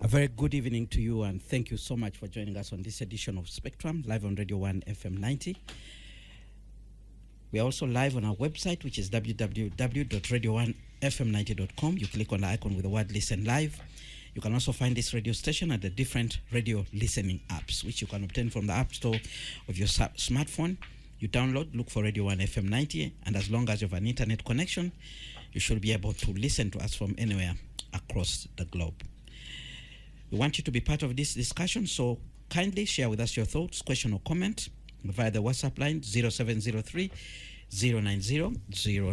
A very good evening to you, and thank you so much for joining us on this edition of Spectrum, live on Radio 1 FM 90. We are also live on our website, which is www.radio1fm90.com. You click on the icon with the word Listen Live. You can also find this radio station at the different radio listening apps, which you can obtain from the App Store of your smartphone. You download, look for Radio 1 FM 90, and as long as you have an internet connection, you should be able to listen to us from anywhere across the globe. We want you to be part of this discussion, so kindly share with us your thoughts, question or comment via the WhatsApp line 0703 090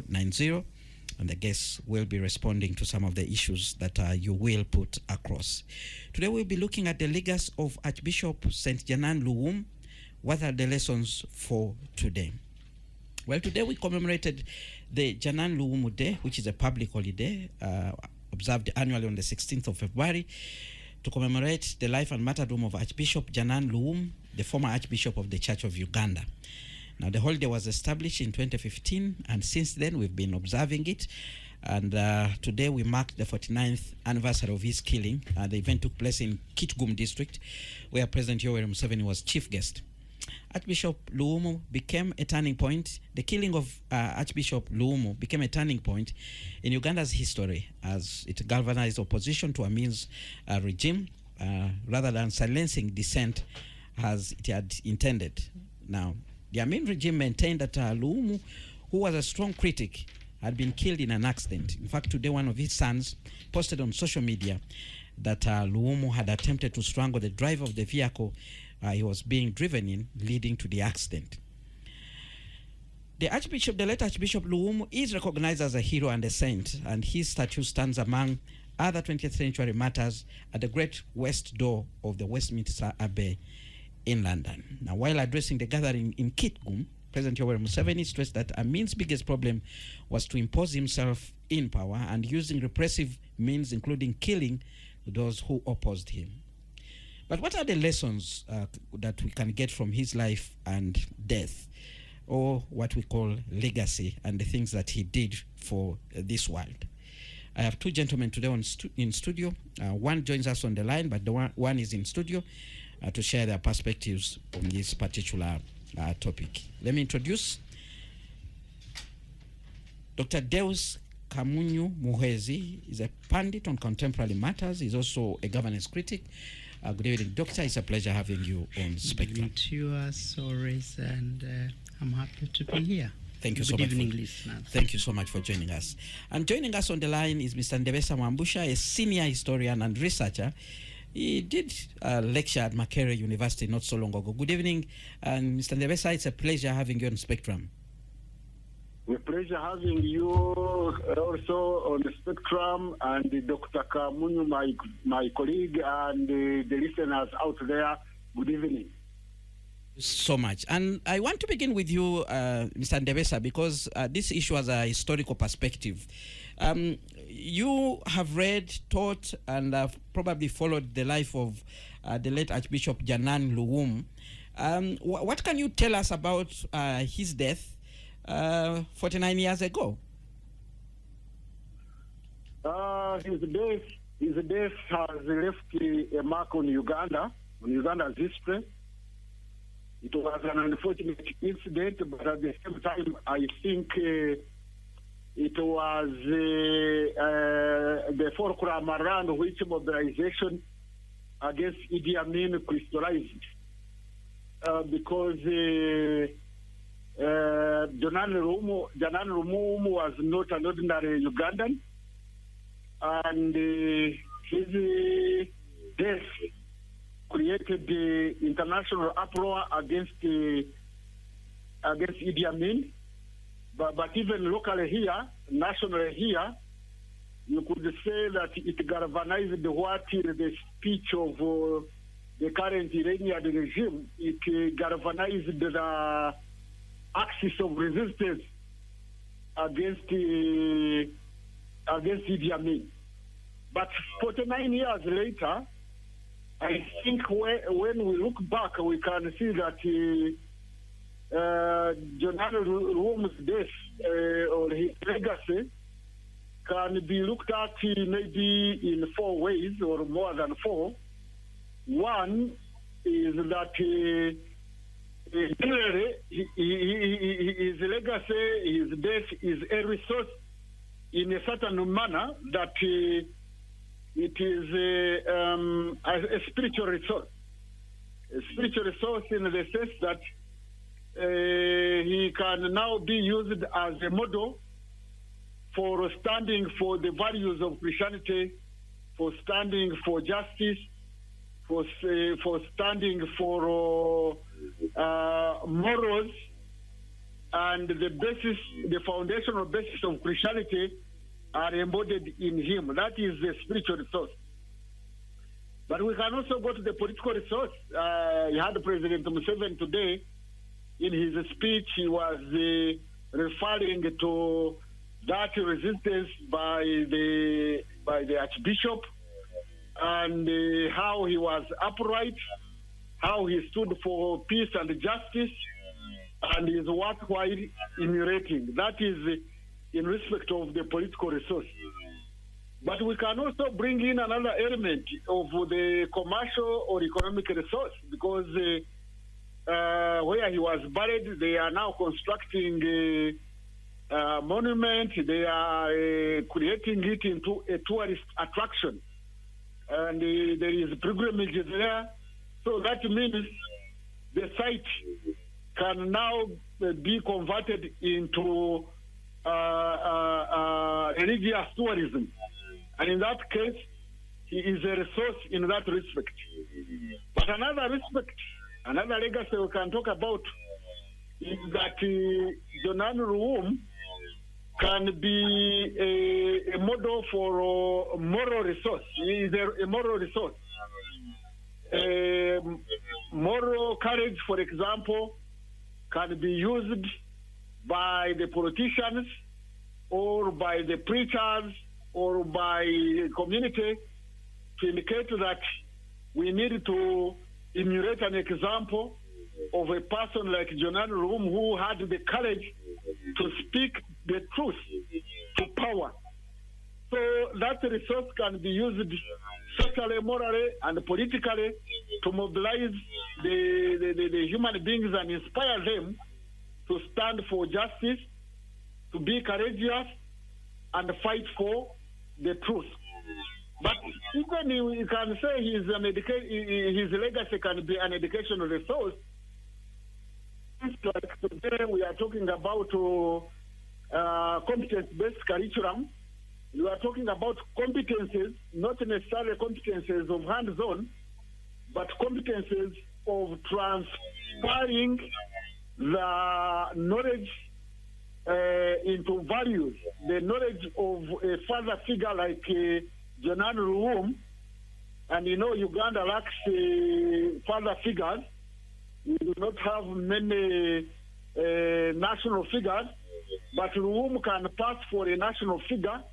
090, and the guests will be responding to some of the issues that you will put across. Today we'll be looking at the legacy of Archbishop St. Janan Luwum. What are the lessons for today? Well, today we commemorated the Janan Luwum Day, which is a public holiday observed annually on the 16th of February, to commemorate the life and martyrdom of Archbishop Janan Luwum, the former Archbishop of the Church of Uganda. Now, the holiday was established in 2015, and since then we've been observing it. And today we marked the 49th anniversary of his killing. The event took place in Kitgum district, where President Yoweri Museveni was chief guest. Archbishop Luwum became a turning point. The killing of Archbishop Luwum became a turning point in Uganda's history, as it galvanized opposition to Amin's regime rather than silencing dissent as it had intended. Now, the Amin regime maintained that Luwum, who was a strong critic, had been killed in an accident. In fact, today one of his sons posted on social media that Luwum had attempted to strangle the driver of the vehicle he was being driven in, leading to the accident. The late Archbishop Luwum is recognized as a hero and a saint, and his statue stands among other 20th century martyrs at the Great West Door of the Westminster Abbey in London. Now, while addressing the gathering in Kitgum, President Yoweri Museveni stressed that Amin's biggest problem was to impose himself in power and using repressive means, including killing those who opposed him. But what are the lessons that we can get from his life and death, or what we call legacy, and the things that he did for this world? I have two gentlemen today in studio. One joins us on the line, but the one is in studio to share their perspectives on this particular topic. Let me introduce Dr. Deus Kamunyu Muhwezi. Is a pundit on contemporary matters. He's also a governance critic. Good evening, Doctor. It's a pleasure having you on Spectrum. Good evening to you as always, and I'm happy to be here. Thank you so much. Good evening, listeners. Thank you so much for joining us. And joining us on the line is Mr. Ndebesa Mwambusha, a senior historian and researcher. He did lecture at Makerere University not so long ago. Good evening, and Mr. Ndebesa, it's a pleasure having you on Spectrum. A pleasure having you also on the Spectrum, and Dr. Kamunyu, my colleague, and the listeners out there. Good evening. So much. And I want to begin with you, Mr. Ndebesa, because this issue has a historical perspective. You have read, taught, and have probably followed the life of the late Archbishop Janan Luwum. What can you tell us about his death 49 years ago? His death has left a mark on Uganda's history. It was an unfortunate incident, but at the same time, I think it was the fulcrum around which mobilization against Idi Amin crystallized. Because Janan Luwum was not an ordinary Ugandan, and his death created the international uproar against Idi Amin. But even locally here, nationally here, you could say that it galvanized what the speech of the current Iranian regime. It galvanized the axis of resistance against Idi Amin. But 49 years later, I think when we look back, we can see that Janan Luwum's death or his legacy can be looked at maybe in 4 ways or more than 4. One is that generally his legacy, his death is a resource in a certain manner that it is a spiritual resource. A spiritual resource in the sense that he can now be used as a model for standing for the values of Christianity, for standing for justice, for standing for morals, and the foundational basis of Christianity are embodied in him. That is the spiritual resource. But we can also go to the political resource. You had President Museveni today. In his speech, he was referring to that resistance by the Archbishop, and how he was upright, how he stood for peace and justice, and is worthwhile emulating. That is in respect of the political resource. But we can also bring in another element of the commercial or economic resource, because where he was buried, they are now constructing a monument. They are creating it into a tourist attraction, and there is pilgrimage there. So that means the site can now be converted into religious tourism. And in that case, he is a resource in that respect. But another respect, another legacy we can talk about is that Janan Luwum can be a model for moral resource. He is a moral resource. Moral courage, for example, can be used by the politicians or by the preachers or by community to indicate that we need to emulate an example of a person like Janan Luwum, who had the courage to speak the truth to power. So that resource can be used socially, morally, and politically to mobilize the human beings and inspire them to stand for justice, to be courageous, and fight for the truth. But even you can say his legacy can be an educational resource. Like today we are talking about competence-based curriculum. We are talking about competences, not necessarily competences of hands-on, but competences of transferring the knowledge into values, the knowledge of a father figure like Janan Luwum. And you know, Uganda lacks father figures. We do not have many national figures, but Luwum can pass for a national figure,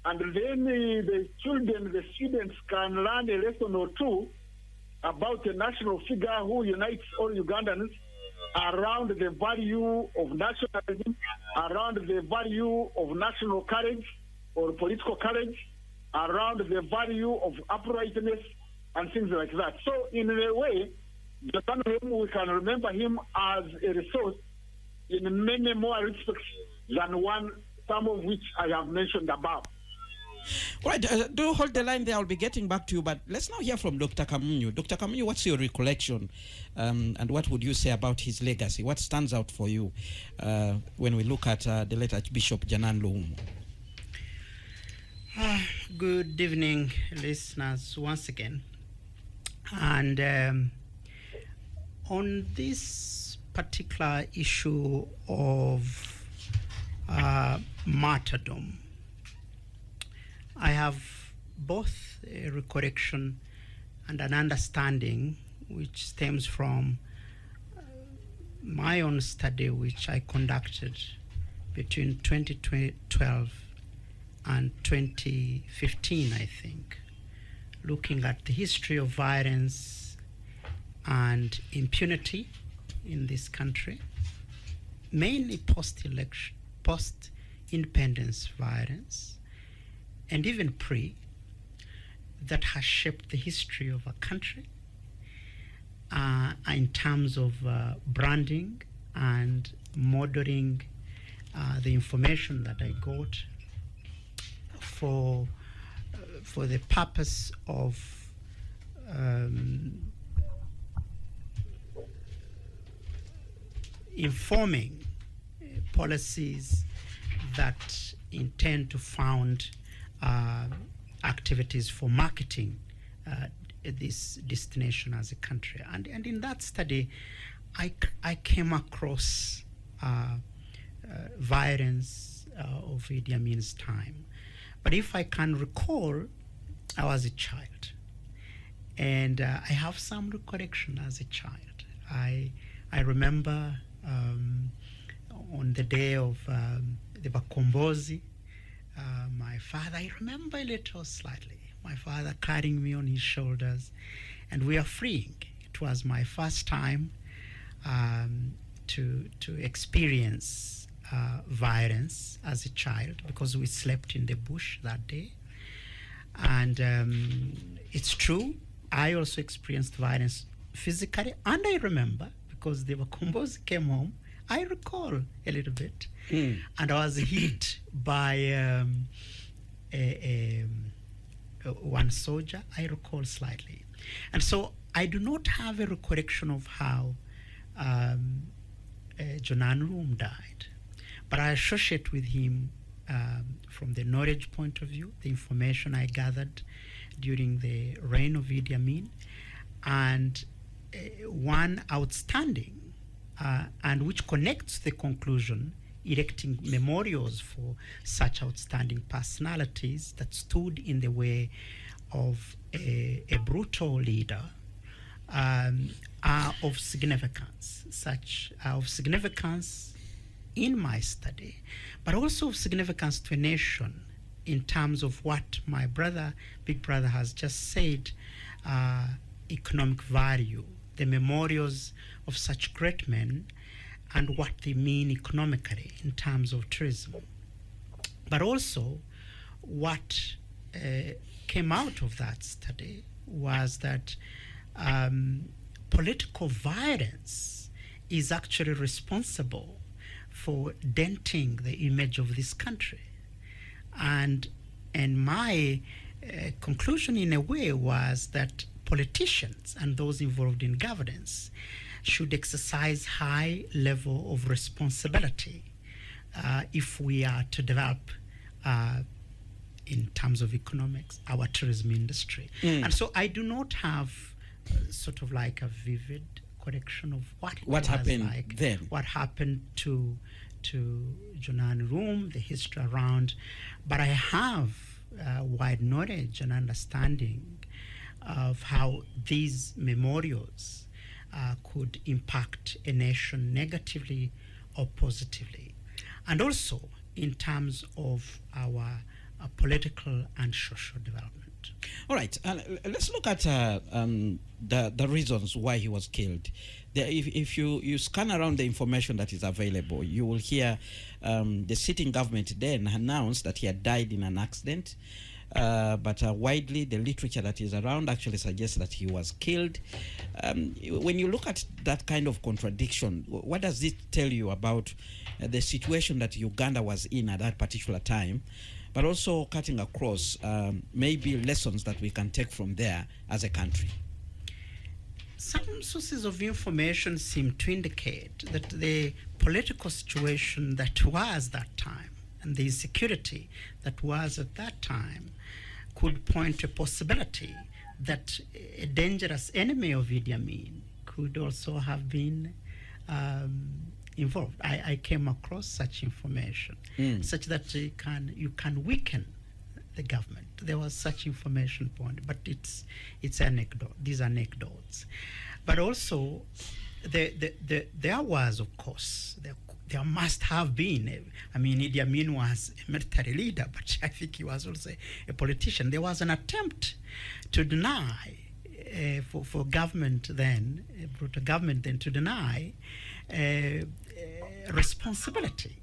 and then the students can learn a lesson or two about a national figure who unites all Ugandans around the value of nationalism, around the value of national courage or political courage, around the value of uprightness and things like that. So in a way, Janan Luwum, we can remember him as a resource in many more respects than some of which I have mentioned above. Right, do hold the line there. I'll be getting back to you, but let's now hear from Dr. Kamunyu. Dr. Kamunyu, what's your recollection and what would you say about his legacy? What stands out for you when we look at the late Archbishop Janan Luwum? Good evening, listeners, once again. And on this particular issue of martyrdom, I have both a recollection and an understanding which stems from my own study, which I conducted between 2012 and 2015, I think, looking at the history of violence and impunity in this country, mainly post-independence violence, and even pre, that has shaped the history of a country in terms of branding and modeling the information that I got for the purpose of informing policies that intend to found activities for marketing this destination as a country. And in that study, I came across violence of Idi Amin's time. But if I can recall, I was a child. And I have some recollection as a child. I remember on the day of the Bakombozi, my father, I remember a little slightly, my father carrying me on his shoulders, and we are freeing. It was my first time to experience violence as a child, because we slept in the bush that day. And it's true, I also experienced violence physically, and I remember, because the Bakombos came home, I recall a little bit, and I was hit by one soldier, I recall slightly. And so I do not have a recollection of how Janan Luwum died, but I associate with him from the knowledge point of view, the information I gathered during the reign of Idi Amin, and one outstanding and which connects the conclusion, erecting memorials for such outstanding personalities that stood in the way of a brutal leader, are of significance, in my study, but also of significance to a nation in terms of what my brother, big brother, has just said, economic value, the memorials of such great men and what they mean economically in terms of tourism. But also what came out of that study was that political violence is actually responsible for denting the image of this country. And my conclusion in a way was that politicians and those involved in governance should exercise high level of responsibility if we are to develop in terms of economics our tourism industry. And so I do not have sort of like a vivid collection of what happened like, then, what happened to Janan Luwum, the history around, but I have wide knowledge and understanding of how these memorials could impact a nation negatively or positively, and also in terms of our political and social development. All right, let's look at the reasons why he was killed. If you scan around the information that is available, you will hear the sitting government then announced that he had died in an accident. But widely, the literature that is around actually suggests that he was killed. When you look at that kind of contradiction, what does it tell you about the situation that Uganda was in at that particular time, but also cutting across maybe lessons that we can take from there as a country? Some sources of information seem to indicate that the political situation that was that time and the insecurity that was at that time could point to a possibility that a dangerous enemy of Idi Amin could also have been involved. I came across such information, such that you can weaken the government. There was such information point, but it's anecdote. These are anecdotes, but also there was, of course, there must have been. I mean, Idi Amin was a military leader, but I think he was also a politician. There was an attempt to deny, for government then, brutal government then, to deny responsibility.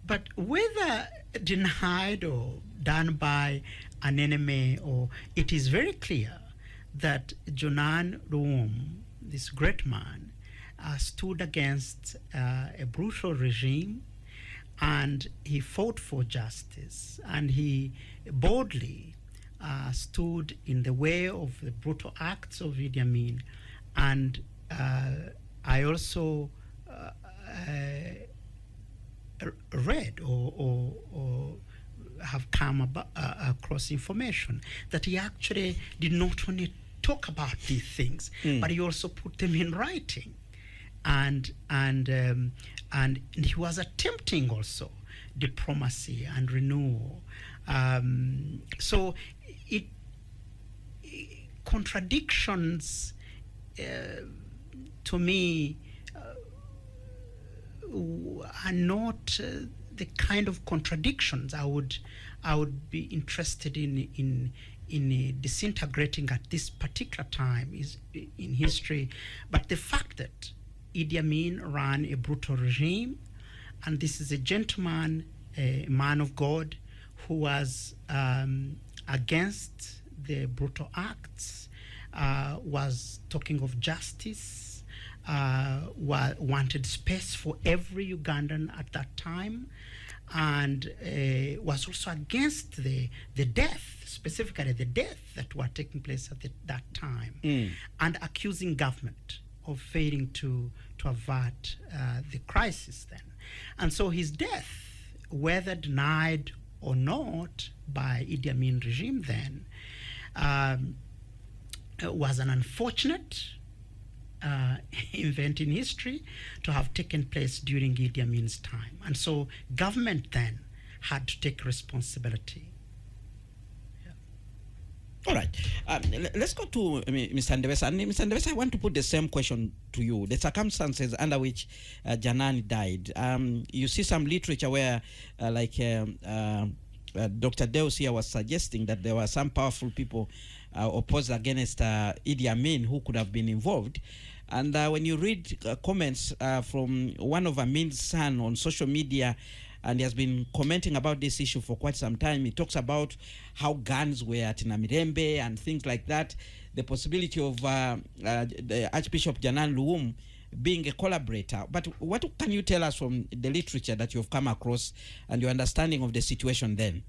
But whether denied or done by an enemy, or it is very clear that Janan Luwum, this great man, stood against a brutal regime, and he fought for justice, and he boldly stood in the way of the brutal acts of Idi Amin. And I also read or have come across information that he actually did not only talk about these things, but he also put them in writing, and he was attempting also diplomacy and renewal. So it contradictions to me are not the kind of contradictions I would be interested in disintegrating at this particular time is in history. But the fact that Idi Amin ran a brutal regime, and this is a gentleman, a man of God, who was against the brutal acts, was talking of justice, wanted space for every Ugandan at that time, and was also against the death, specifically the death that were taking place at that time, and accusing government of failing to avert the crisis then. And so his death, whether denied or not by Idi Amin regime then, was an unfortunate event in history to have taken place during Idi Amin's time. And so government then had to take responsibility. All right. Let's go to Mr. Ndebesa. And Mr. Ndebesa, I want to put the same question to you. The circumstances under which Janan died. You see some literature where, Dr. Deus here was suggesting that there were some powerful people opposed against Idi Amin who could have been involved. And when you read comments from one of Amin's son on social media, and he has been commenting about this issue for quite some time. He talks about how guns were at Namirembe and things like that. The possibility of the Archbishop Janan Luwum being a collaborator. But what can you tell us from the literature that you've come across and your understanding of the situation then?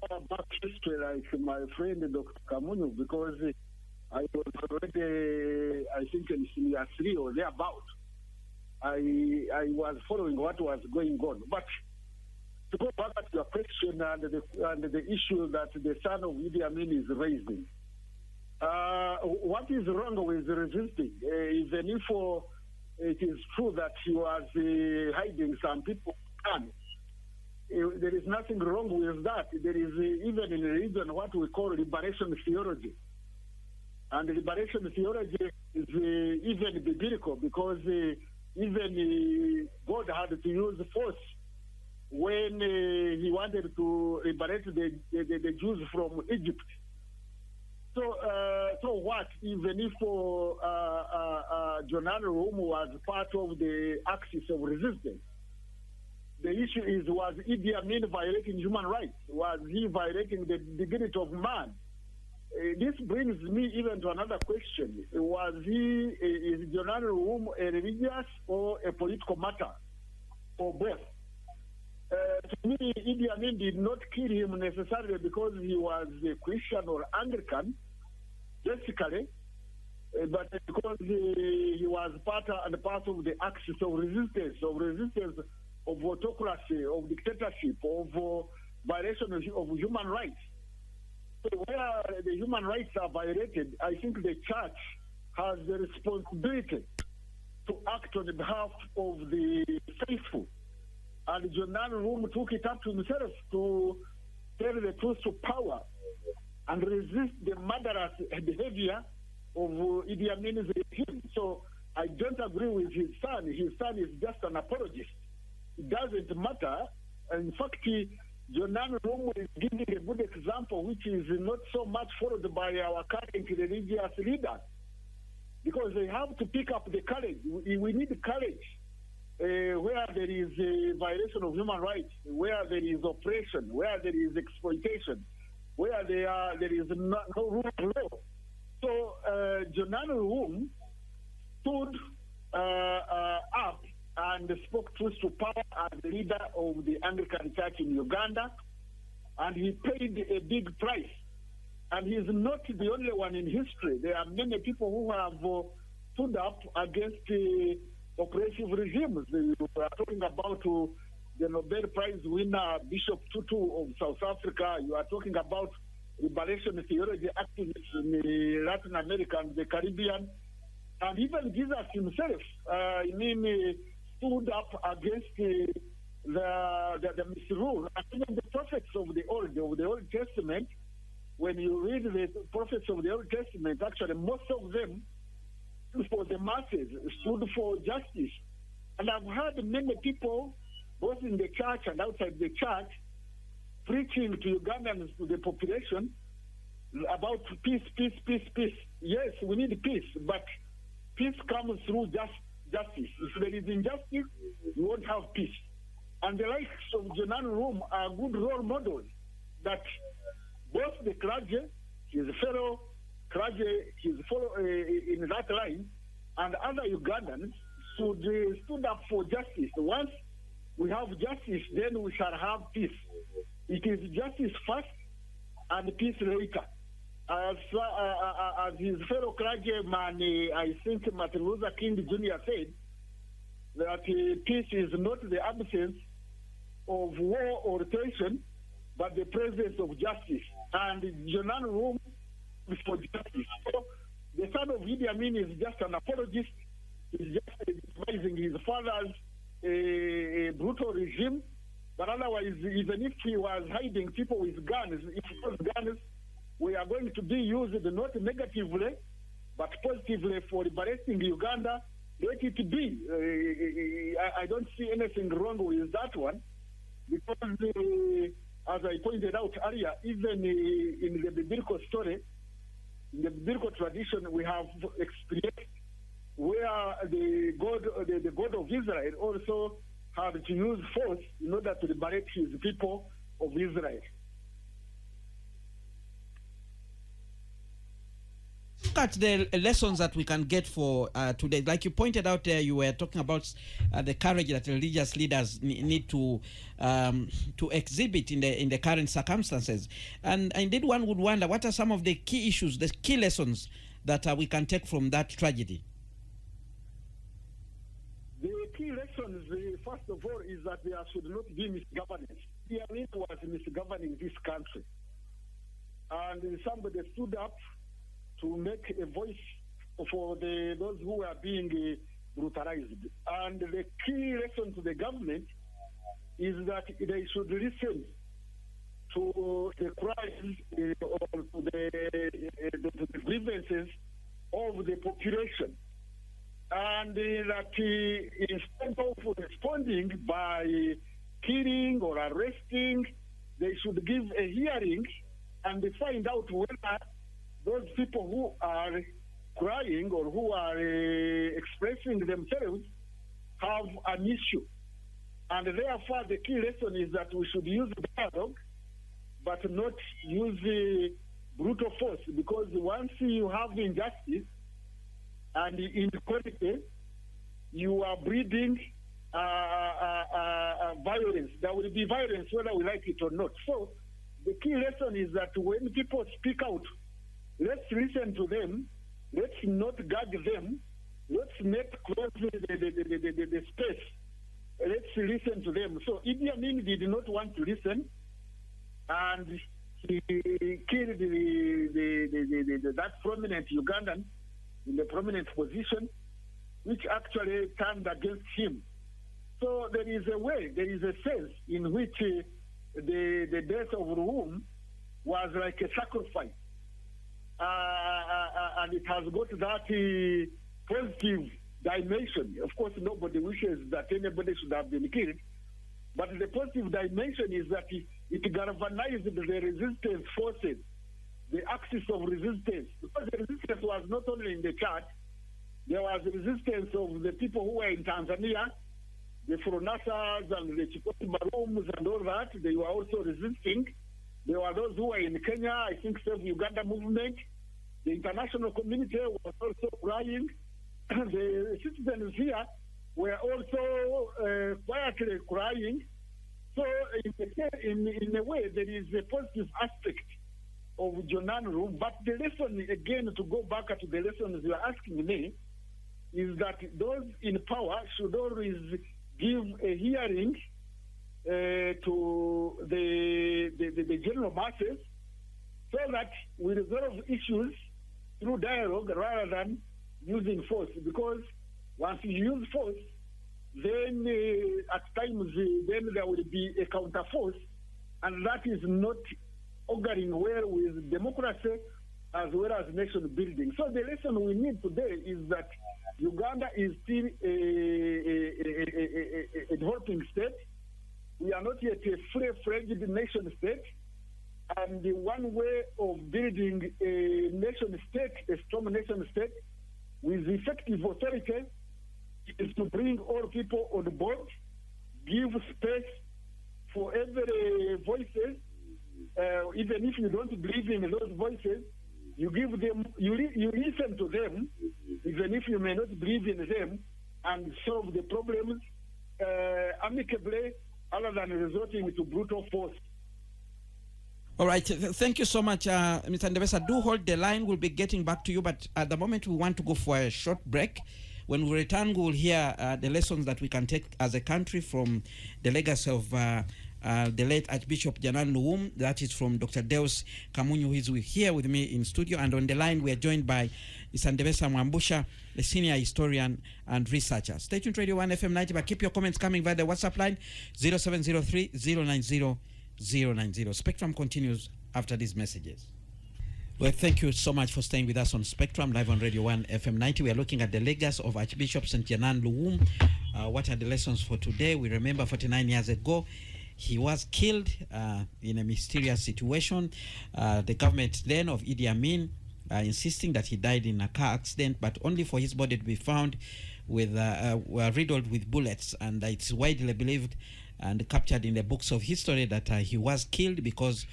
Far back history, like my friend Dr. Kamunyu, because I was already, I think, in senior 3 or thereabout. I was following what was going on. But to go back to your question and the issue that the son of Idi Amin is raising, what is wrong with resisting? Even if it is true that he was hiding some people, there is nothing wrong with that. There is even in religion what we call liberation theology. And liberation theology is even biblical, because even God had to use force when he wanted to liberate the Jews from Egypt. So what? Even if Janan Luwum was part of the axis of resistance, the issue is, was Idi Amin violating human rights? Was he violating the dignity of man? This brings me even to another question. Is Janan Luwum a religious or a political matter, or both? To me, Idi Amin did not kill him necessarily because he was a Christian or Anglican, basically, but because he was part and parcel of the axis of resistance of autocracy, of dictatorship, of violation of human rights. So where the human rights are violated, I think the church has the responsibility to act on behalf of the faithful. And Janan Luwum took it up to himself to tell the truth to power and resist the murderous behavior of Idi Amin's regime. So I don't agree with his son. His son is just an apologist. It doesn't matter. In fact, Janan Luwum is giving a good example, which is not so much followed by our current religious leaders, because they have to pick up the courage. We need courage where there is a violation of human rights, where there is oppression, where there is exploitation, where there is no rule of law. So Janan Luwum stood up and spoke truth to power as the leader of the Anglican Church in Uganda, and he paid a big price. And he's not the only one in history. There are many people who have stood up against oppressive regimes. We are talking about the Nobel Prize winner Bishop Tutu of South Africa. You are talking about liberation theology activists in Latin America and the Caribbean. And even Jesus himself, stood up against the misrule. And even the prophets of the Old Testament, when you read the prophets of the Old Testament, actually most of them stood for the masses, stood for justice. And I've heard many people, both in the church and outside the church, preaching to Ugandans, to the population, about peace, peace, peace, peace. Yes, we need peace, but peace comes through justice. If there is injustice, you won't have peace. And the likes of Janan Luwum are good role models that both the clergy, his fellow clergy, his fellow in that line, and other Ugandans should stood up for justice. Once we have justice, then we shall have peace. It is justice first and peace later. As his fellow clergyman, I think Martin Luther King Jr. said, that peace is not the absence of war or tension, but the presence of justice. And Janan Luwum is for justice. So the son of Idi Amin is just an apologist. He's just advising his father's brutal regime. But otherwise, even if he was hiding people with guns, if those guns we are going to be used not negatively, but positively for liberating Uganda, let it be. I don't see anything wrong with that one, because as I pointed out earlier, even in the biblical story, in the biblical tradition, we have experienced where the God of Israel also had to use force in order to liberate his people of Israel. Look at the lessons that we can get for today. Like you pointed out there, you were talking about the courage that religious leaders need to exhibit in the current circumstances. And indeed, one would wonder, what are some of the key issues, the key lessons that we can take from that tragedy? The key lessons, first of all, is that there should not be misgovernance. Idi Amin was misgoverning this country. And somebody stood up to make a voice for those who are being brutalized. And the key lesson to the government is that they should listen to the cries or to the grievances of the population. And that instead of responding by killing or arresting, they should give a hearing and find out whether those people who are crying or who are expressing themselves have an issue. And therefore, the key lesson is that we should use dialogue, but not use brutal force, because once you have injustice and inequality, you are breeding violence. There will be violence whether we like it or not. So the key lesson is that when people speak out, let's listen to them. Let's not gag them. Let's make close the space. Let's listen to them. So Idi Amin did not want to listen, and he killed that prominent Ugandan in a prominent position, which actually turned against him. So there is a way, there is a sense in which the death of Luwum was like a sacrifice. And it has got that positive dimension. Of course, nobody wishes that anybody should have been killed, but the positive dimension is that it galvanized the resistance forces, the axis of resistance, because the resistance was not only in the church, there was resistance of the people who were in Tanzania, the Fronasas and the Chikoti Barums and all that. They were also resisting. There were those who were in Kenya, I think Save Uganda movement. The international community was also crying. The citizens here were also quietly crying. So in a way, there is a positive aspect of Janan Luwum. But the lesson, again, to go back to the lessons you are asking me, is that those in power should always give a hearing to the general masses, so that we resolve issues through dialogue rather than using force. Because once you use force, then at times then there will be a counter force, and that is not auguring well with democracy as well as nation building. So the lesson we need today is that Uganda is still a developing state. We are not yet a full-fledged nation state. And the one way of building a nation state, a strong nation state, with effective authority, is to bring all people on board, give space for every voices, even if you don't believe in those voices, you give them, you listen to them, even if you may not believe in them, and solve the problems amicably, other than resorting to brutal force. All right, thank you so much, Mr. Ndebesa. Do hold the line. We'll be getting back to you, but at the moment we want to go for a short break. When we return, we will hear the lessons that we can take as a country from the legacy of the late Archbishop Janan Luwum. That is from Dr. Deus Kamunyu, who is here with me in studio. And on the line, we are joined by Mr. Ndebesa Mwambusha, the senior historian and researcher. Stay tuned, Radio 1 FM 90, but keep your comments coming via the WhatsApp line, 0703 090 090. Spectrum continues after these messages. Well, thank you so much for staying with us on Spectrum, live on Radio 1 FM 90. We are looking at the legacy of Archbishop St. Janan Luwum. What are the lessons for today? We remember 49 years ago, he was killed in a mysterious situation. The government then of Idi Amin insisting that he died in a car accident, but only for his body to be found with riddled with bullets. And it's widely believed and captured in the books of history that he was killed because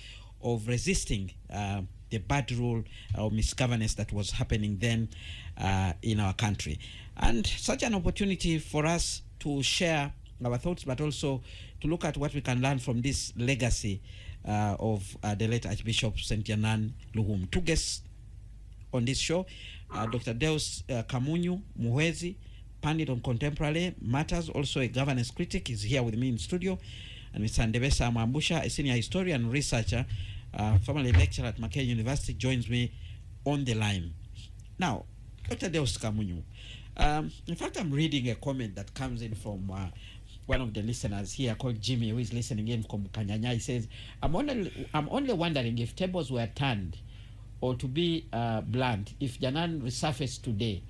of resisting the bad rule or misgovernance that was happening then in our country. And such an opportunity for us to share our thoughts, but also to look at what we can learn from this legacy of the late Archbishop St. Janan Luwum. Two guests on this show, Dr. Deus Kamunyu Muhwezi, Pandit on contemporary matters, also a governance critic, is here with me in studio, and Mr. Ndebesa Mwambusha, a senior historian and researcher, formerly lecturer at Mackay University, joins me on the line. Now, Dr. Deus Kamunyu, in fact, I'm reading a comment that comes in from one of the listeners here called Jimmy, who is listening in from Kanyanya. He says, I'm only wondering if tables were turned, or to be blunt, if Janan resurfaced today,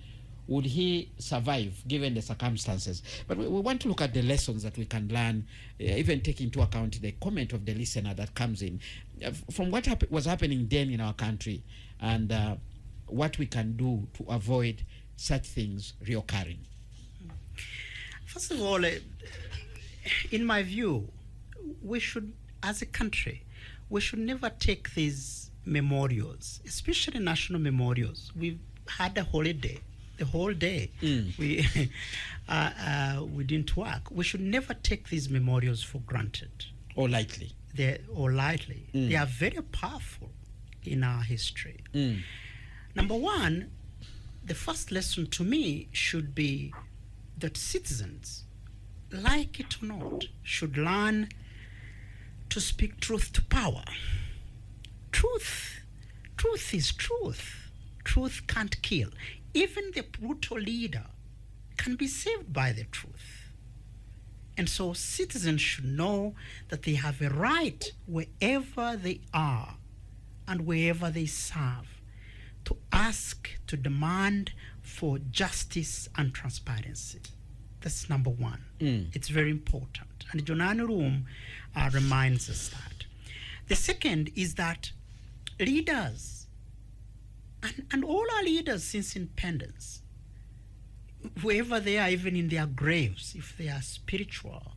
would he survive given the circumstances? But we want to look at the lessons that we can learn, even taking into account the comment of the listener that comes in, from what was happening then in our country, and what we can do to avoid such things reoccurring. First of all, in my view, we should, as a country, we should never take these memorials, especially national memorials. We've had a holiday the whole day. We didn't work. We should never take these memorials for granted. Or lightly. They are very powerful in our history. Number one, the first lesson to me should be that citizens, like it or not, should learn to speak truth to power. Truth is truth. Truth can't kill. Even the brutal leader can be saved by the truth. And so citizens should know that they have a right wherever they are and wherever they serve to ask, to demand for justice and transparency. That's number one. It's very important. And Janan Luwum reminds us that. The second is that leaders, and all our leaders since independence, whoever they are, even in their graves, if they are spiritual,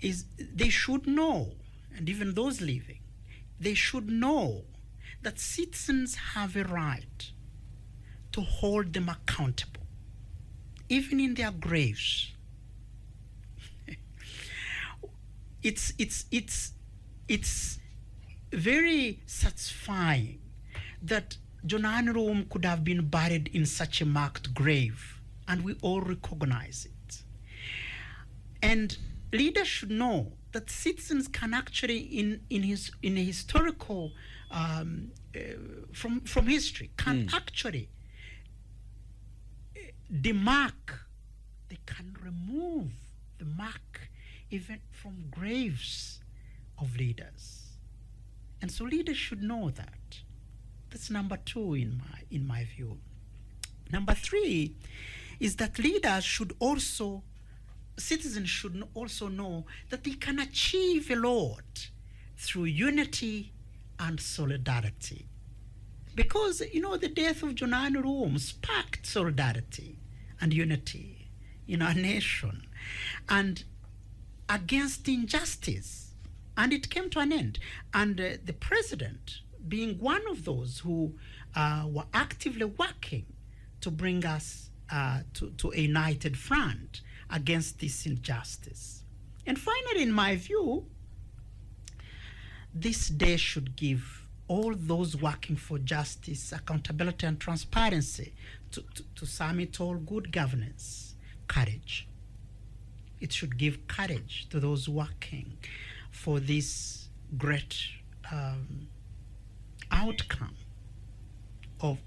is they should know, and even those living, they should know that citizens have a right to hold them accountable, even in their graves. It's very satisfying that Janan Luwum could have been buried in such a marked grave, and we all recognize it. And leaders should know that citizens can actually, in a historical from history, can actually demark. They can remove the mark even from graves of leaders, and so leaders should know that. That's number two in my view. Number three is that leaders should also, citizens should also know that they can achieve a lot through unity and solidarity. Because, the death of Janan Luwum sparked solidarity and unity in our nation and against injustice. And it came to an end. And the president, being one of those who were actively working to bring us to a united front against this injustice. And finally, in my view, this day should give all those working for justice, accountability, and transparency, to sum it all, good governance, courage. It should give courage to those working for this great outcome of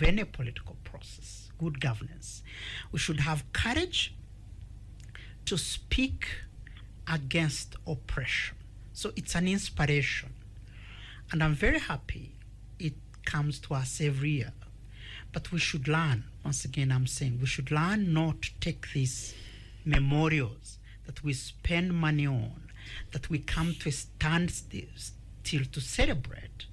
any political process, good governance. We should have courage to speak against oppression. So it's an inspiration. And I'm very happy it comes to us every year. But we should learn, once again I'm saying, we should learn not to take these memorials that we spend money on, that we come to a standstill to celebrate,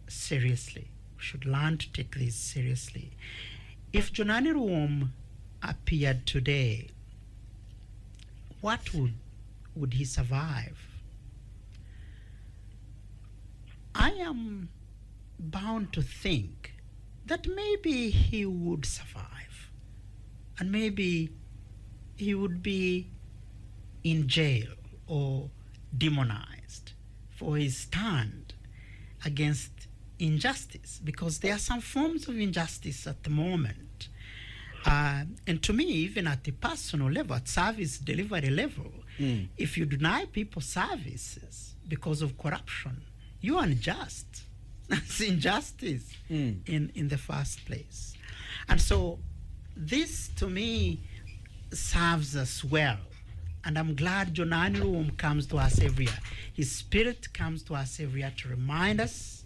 seriously. We should learn to take this seriously. If Janan Luwum appeared today, what would he survive? I am bound to think that maybe he would survive, and maybe he would be in jail or demonized for his stand against injustice, because there are some forms of injustice at the moment. And to me, even at the personal level, at service delivery level, if you deny people services because of corruption, you are unjust. That's injustice in the first place. And so this, to me, serves us well. And I'm glad Janan Luwum comes to us every year. His spirit comes to us every year to remind us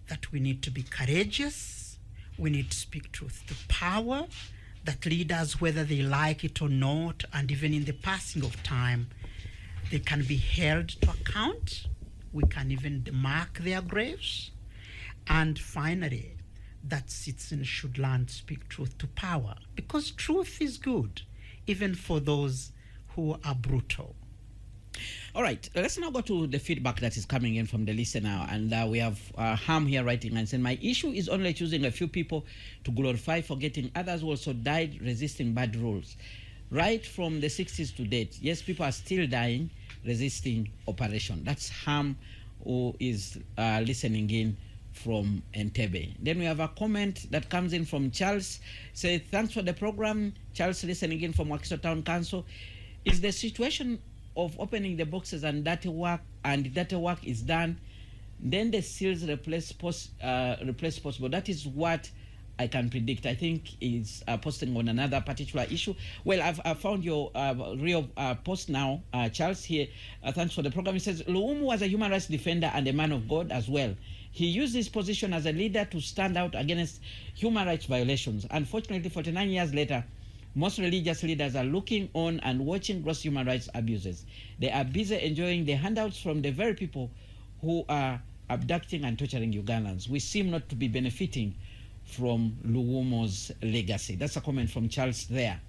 that we need to be courageous, we need to speak truth to power, that leaders, whether they like it or not, and even in the passing of time, they can be held to account. We can even mark their graves. And finally, that citizens should learn to speak truth to power, because truth is good, even for those who are brutal. All right, let's now go to the feedback that is coming in from the listener. And we have Ham here writing and saying, my issue is only choosing a few people to glorify, forgetting others who also died resisting bad rules. Right from the 60s to date, yes, people are still dying resisting operation. That's Ham, who is listening in from Entebbe. Then we have a comment that comes in from Charles. Say, thanks for the program. Charles listening in from Wakiso Town Council. Is the situation of opening the boxes and dirty work is done, then the seals replace possible? That is what I can predict. I think is posting on another particular issue. Well, I've found your real post now, Charles, here. Thanks for the program. He says, Luwum was a human rights defender and a man of God as well. He used his position as a leader to stand out against human rights violations. Unfortunately, 49 years later, Most religious leaders are looking on and watching gross human rights abuses. They are busy enjoying the handouts from the very people who are abducting and torturing Ugandans. We seem not to be benefiting from Luwum's legacy. That's a comment from Charles there.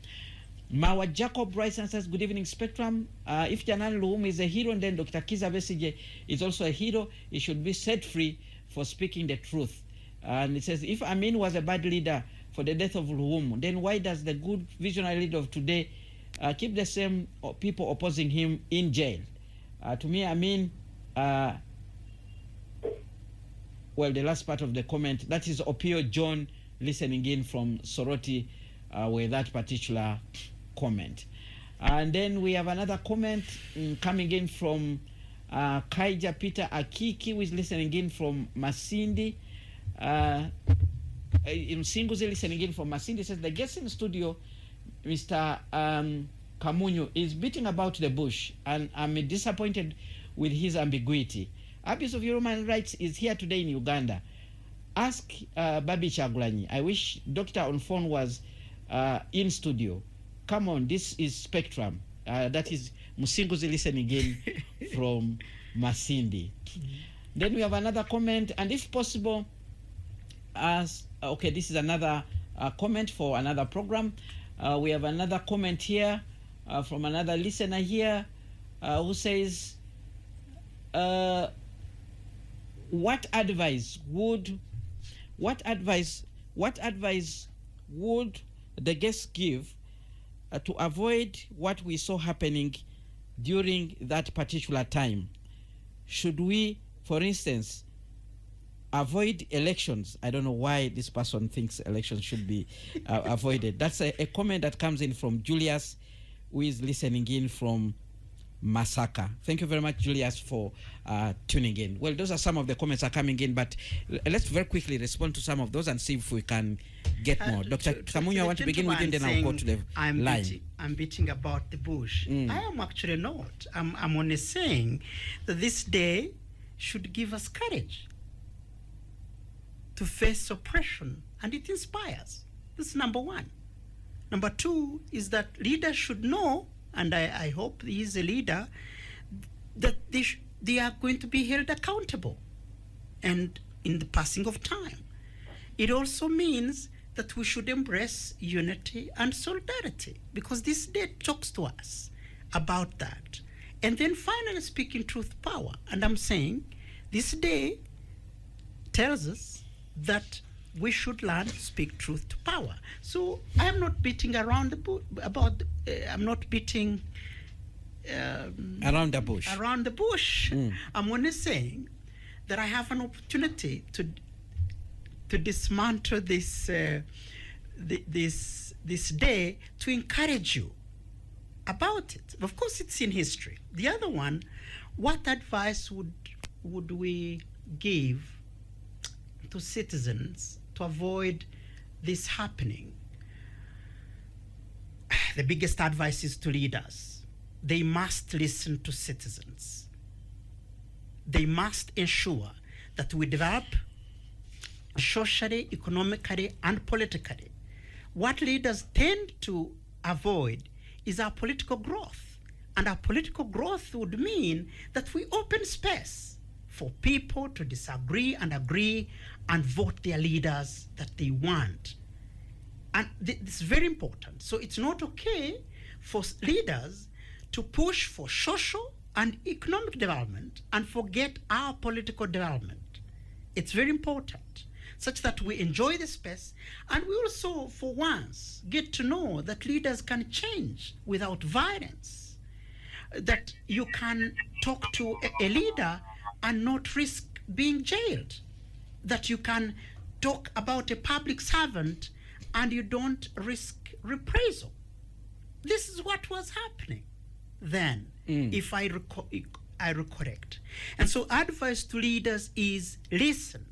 Mawa Jacob writes and says, good evening, Spectrum. If Janan Luwum is a hero, then Dr. Kiza Besigye is also a hero. He should be set free for speaking the truth. And it says, if Amin was a bad leader for the death of Luwum, then why does the good visionary leader of today keep the same people opposing him in jail? To me, Amin, well, the last part of the comment, that is Opio John listening in from Soroti with that particular comment. And then we have another comment coming in from Kaija Peter Akiki, who is listening in from Masindi. Singuzi listening in from Masindi says, the guest in studio, Mr. Kamunyu, is beating about the bush, and I'm disappointed with his ambiguity. Abuse of human rights is here today in Uganda. Ask Babi Chagulanyi. I wish Dr. on phone was in studio. Come on, this is Spectrum. That is Musinguzi listening in from Masindi. Then we have another comment, and if possible, okay, this is another comment for another program. We have another comment here from another listener here who says, what advice would the guests give to avoid what we saw happening during that particular time? Should we, for instance, avoid elections? I don't know why this person thinks elections should be avoided. That's a comment that comes in from Julius, who is listening in from Masaka. Thank you very much, Julius, for tuning in. Well, those are some of the comments are coming in, but let's very quickly respond to some of those and see if we can get more. Dr. Kamunyu, I want to begin with you, and then I'll go to the line. I'm beating about the bush. I am actually not. I'm only saying that this day should give us courage to face oppression, and it inspires. This is number one. Number two is that leaders should know, and I hope he is a leader, that they are going to be held accountable and in the passing of time. It also means that we should embrace unity and solidarity, because this day talks to us about that. And then finally, speaking truth power. And I'm saying this day tells us that we should learn to speak truth to power. So I'm not beating around the bush I'm not beating around the bush. Around the bush. I'm only saying that I have an opportunity to dismantle this this day, to encourage you about it. Of course, it's in history. The other one, what advice would we give to citizens to avoid this happening? The biggest advice is to leaders. They must listen to citizens. They must ensure that we develop socially, economically, and politically. What leaders tend to avoid is our political growth. And our political growth would mean that we open space for people to disagree and agree and vote their leaders that they want. And this is very important. So it's not okay for leaders to push for social and economic development and forget our political development. It's very important, such that we enjoy the space, and we also, for once, get to know that leaders can change without violence, that you can talk to a leader and not risk being jailed, that you can talk about a public servant and you don't risk reprisal. This is what was happening then, if I correct. And so advice to leaders is listen,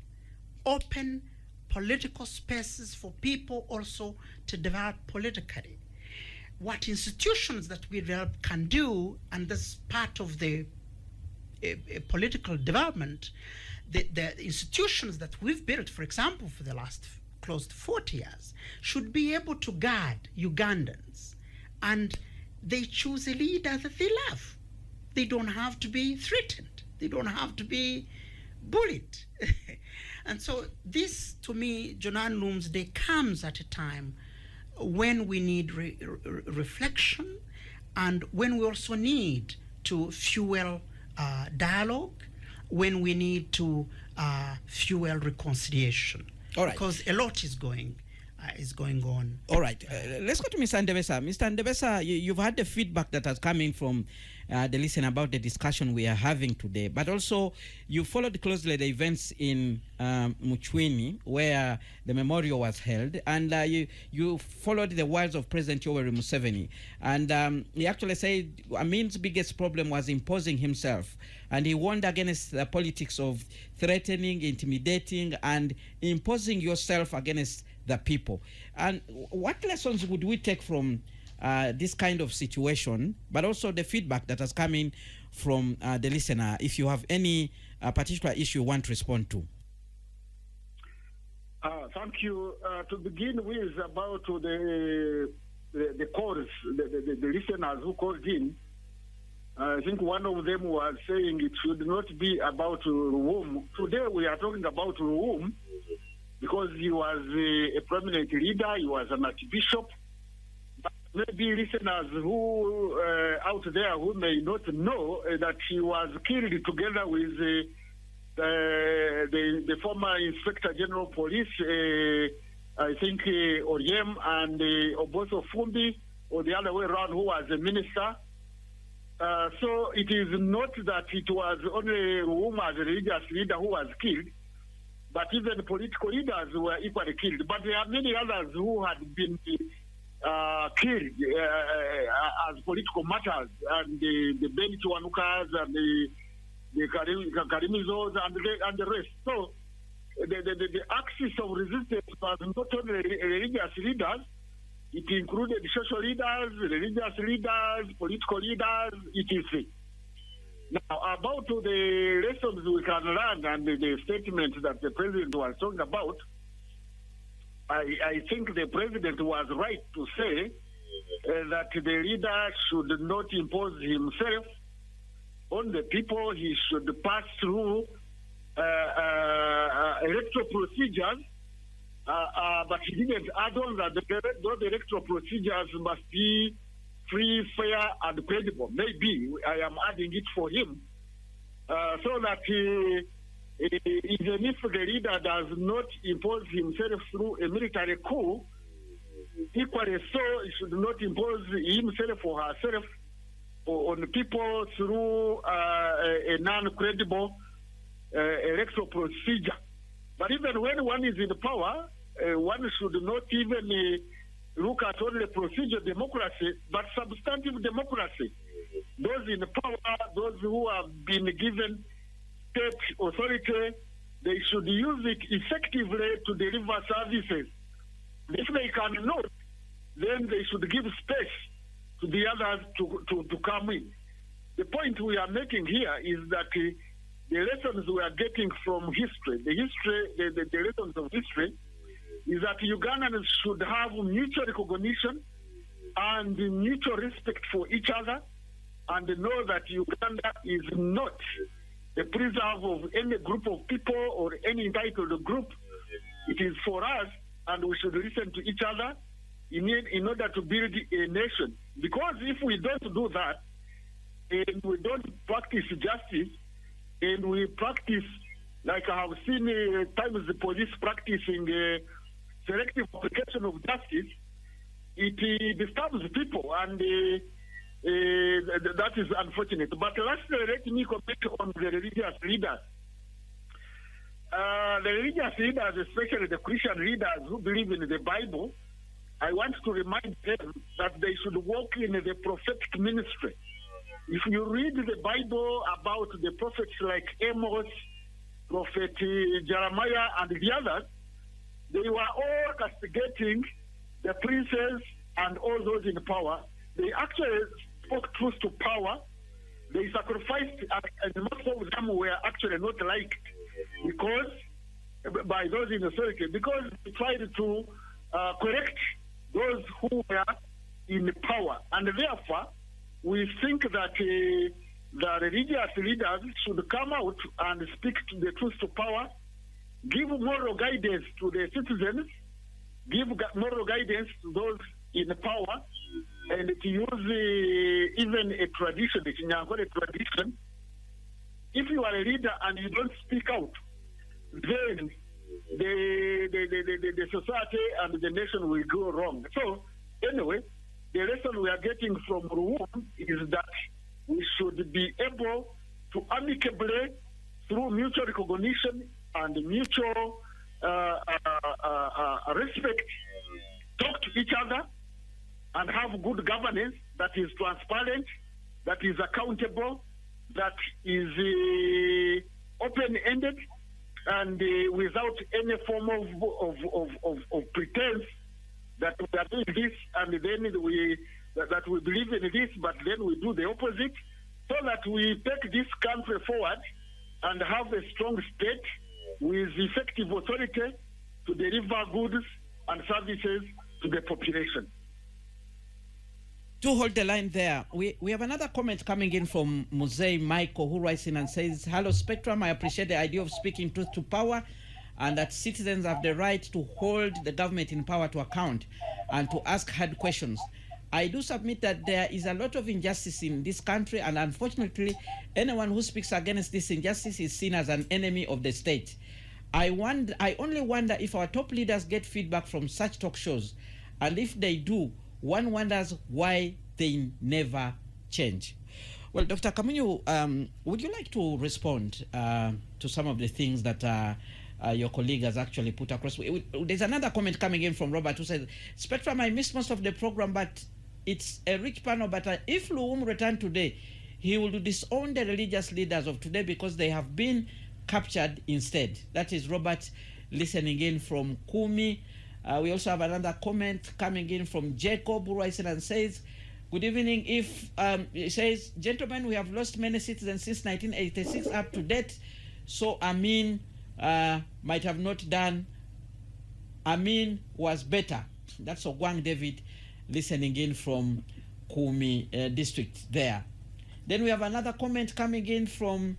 open political spaces for people also to develop politically. What institutions that we develop can do, and that's part of the political development, the institutions that we've built, for example, for the last close to 40 years, should be able to guard Ugandans, and they choose a leader that they love. They don't have to be threatened. They don't have to be bullied. And so this, to me, Janan Luwum's Day comes at a time when we need reflection, and when we also need to fuel dialogue, when we need to fuel reconciliation. All right. Because a lot is going on. All right. Let's go to Mr. Ndebesa. Mr. Ndebesa, you've had the feedback that has come in from the listener about the discussion we are having today, but also you followed closely the events in Muchweni, where the memorial was held, and you followed the words of President Yoweri Museveni, and he actually said Amin's biggest problem was imposing himself, and he warned against the politics of threatening, intimidating, and imposing yourself against the people. And what lessons would we take from this kind of situation, but also the feedback that has come in from the listener, if you have any particular issue you want to respond to? Thank you. To begin with, about the calls, the listeners who called in, I think one of them was saying it should not be about Luwum. Today we are talking about Luwum because he was a prominent leader, he was an archbishop. But maybe listeners who out there who may not know that he was killed together with the former Inspector General Police, I think Oryem, and Oboso Fumbi, or the other way around, who was a minister. So it is not that it was only Luwum as a religious leader who was killed, but even political leaders were equally killed. But there are many others who had been killed as political matters, and the Beni Chiwanukas and the Karimizos and the rest. So the axis of resistance was not only religious leaders, it included social leaders, religious leaders, political leaders, etc. Now, about the lessons we can learn and the statement that the president was talking about, I think the president was right to say that the leader should not impose himself on the people. He should pass through electoral procedures, but he didn't add on that those electoral procedures must be free, fair, and credible. Maybe I am adding it for him, so that even if the leader does not impose himself through a military coup, equally so, he should not impose himself or herself on people through a non-credible electoral procedure. But even when one is in power, one should not even look at only procedure democracy, but substantive democracy. Those in power, those who have been given state authority, they should use it effectively to deliver services. If they cannot, then they should give space to the others to come in. The point we are making here is that the lessons we are getting from history, the lessons of history, is that Ugandans should have mutual recognition and mutual respect for each other, and know that Uganda is not a preserve of any group of people or any entitled group. It is for us, and we should listen to each other in order to build a nation. Because if we don't do that, and we don't practice justice, and we practice, like I have seen times the police practicing selective application of justice, it disturbs people, and that is unfortunate. But lastly, let me comment on the religious leaders. The religious leaders, especially the Christian leaders who believe in the Bible, I want to remind them that they should walk in the prophetic ministry. If you read the Bible about the prophets like Amos, Prophet Jeremiah, and the others, they were all castigating the princes and all those in power. They actually spoke truth to power. They sacrificed, and most of them were actually not liked, because by those in authority, because we tried to correct those who were in power. And therefore, we think that the religious leaders should come out and speak to the truth to power, give moral guidance to the citizens, give moral guidance to those in power, and to use even a tradition, a tradition. If you are a leader and you don't speak out, then the society and the nation will go wrong. So anyway, the lesson we are getting from Luwum is that we should be able to amicably, through mutual recognition and mutual respect, talk to each other and have good governance that is transparent, that is accountable, that is open-ended, and without any form of pretense that we are doing this and then we believe in this, but then we do the opposite, so that we take this country forward and have a strong state with effective authority to deliver goods and services to the population. To hold the line there, we have another comment coming in from Muzei Michael, who writes in and says, "Hello Spectrum, I appreciate the idea of speaking truth to power and that citizens have the right to hold the government in power to account and to ask hard questions. I do submit that there is a lot of injustice in this country, and unfortunately, anyone who speaks against this injustice is seen as an enemy of the state. I only wonder if our top leaders get feedback from such talk shows, and if they do, one wonders why they never change." Well, Dr. Kamunyu, would you like to respond to some of the things that your colleague has actually put across? There's another comment coming in from Robert, who says, "Spectrum, I missed most of the program, but it's a rich panel, but if Luwum returned today, he will disown the religious leaders of today because they have been captured instead." That is Robert listening in from Kumi. We also have another comment coming in from Jacob, who writes in and says, "Good evening. He says, gentlemen, we have lost many citizens since 1986 up to date. So Amin might have not done. Amin was better." That's Ogwang David listening in from Kumi district there. Then we have another comment coming in from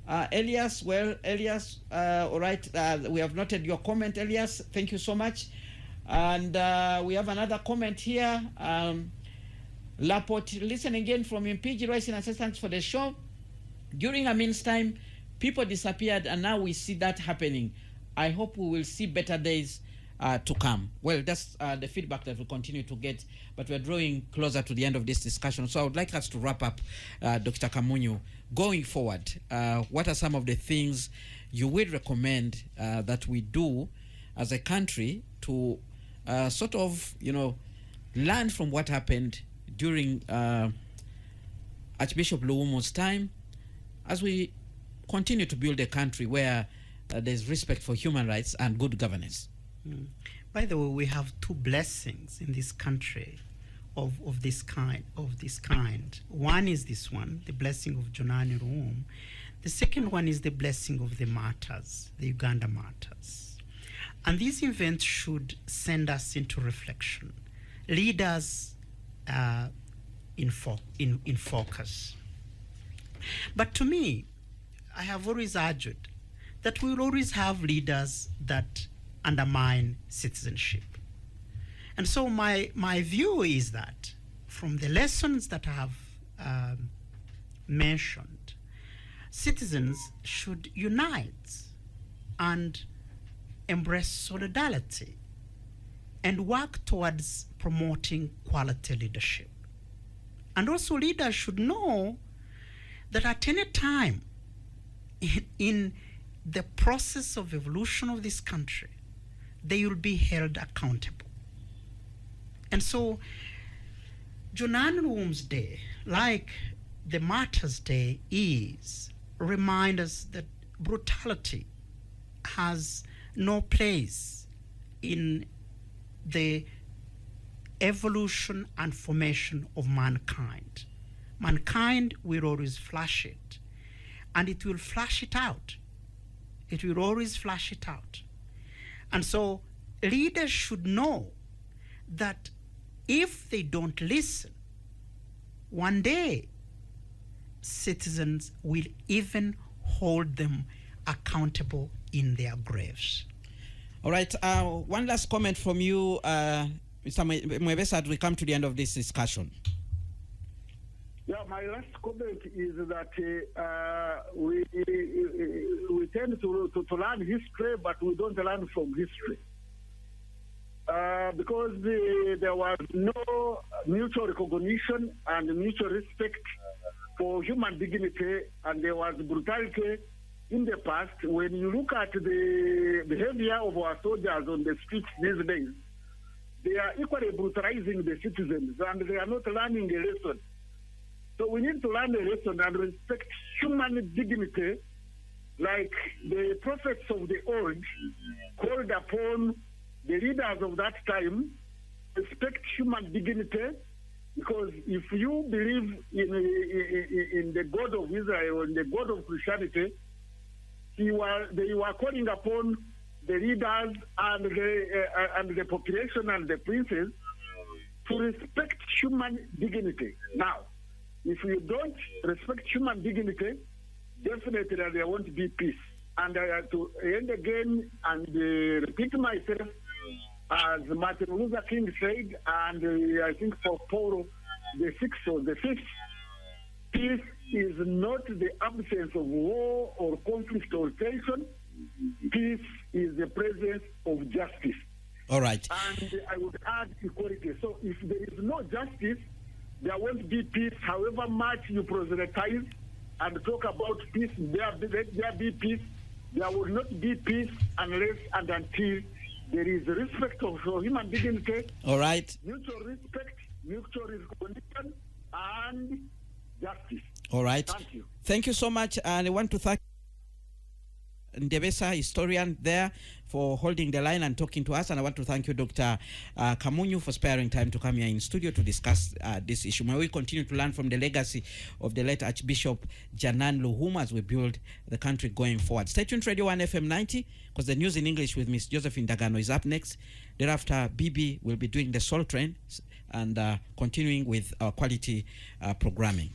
Elias. Well, Elias, all right, we have noted your comment, Elias. Thank you so much. And we have another comment here. Laport, listening in from Impiji, Rice and Assistance for the show. "During Amin's time, people disappeared, and now we see that happening. I hope we will see better days to come." Well, that's the feedback that we continue to get, but we're drawing closer to the end of this discussion. So I would like us to wrap up, Dr. Kamunyu. Going forward, what are some of the things you would recommend that we do as a country to sort of, learn from what happened during Archbishop Luwum's time, as we continue to build a country where there's respect for human rights and good governance? By the way, we have two blessings in this country of this kind. One is this one, the blessing of Janan Luwum. The second one is the blessing of the martyrs, the Uganda martyrs. And these events should send us into reflection. Leaders in focus. But to me, I have always argued that we will always have leaders that undermine citizenship. And so my view is that from the lessons that I have mentioned, citizens should unite and embrace solidarity and work towards promoting quality leadership. And also leaders should know that at any time in the process of evolution of this country, they will be held accountable. And so Janan Luwum's Day, like the Martyrs' Day, remind us that brutality has no place in the evolution and formation of mankind. Mankind will always flash it, and it will flash it out it will always flash it out. And so leaders should know that if they don't listen, one day citizens will even hold them accountable in their graves. All right. One last comment from you, Mr. Mwebesa, as we come to the end of this discussion. Yeah, my last comment is that we tend to learn history, but we don't learn from history. Because there was no mutual recognition and mutual respect for human dignity, and there was brutality in the past. When you look at the behavior of our soldiers on the streets these days, they are equally brutalizing the citizens, and they are not learning a lesson. So we need to learn a lesson and respect human dignity, like the prophets of the old called upon the leaders of that time. Respect human dignity, because if you believe in the God of Israel, in the God of Christianity, they were calling upon the leaders and the population and the princes to respect human dignity. Now, if you don't respect human dignity, definitely there won't be peace. And I have to end again and repeat myself, as Martin Luther King said, and I think for Paul the Sixth or the Fifth, peace is not the absence of war or conflict or tension. Peace is the presence of justice. All right. And I would add equality. So if there is no justice, there won't be peace. However much you proselytize and talk about peace, there be peace. There will not be peace unless and until there is respect for human dignity. All right. Mutual respect, mutual recognition, and justice. All right. Thank you. Thank you so much. And I want to thank Ndebesa, historian there, for holding the line and talking to us. And I want to thank you, Dr. Kamunyu, for sparing time to come here in studio to discuss this issue. May we continue to learn from the legacy of the late Archbishop Janan Luwum as we build the country going forward. Stay tuned to Radio 1 FM 90, because the news in English with Miss Josephine Dagano is up next. Thereafter, BB will be doing the Soul Train and continuing with our quality programming.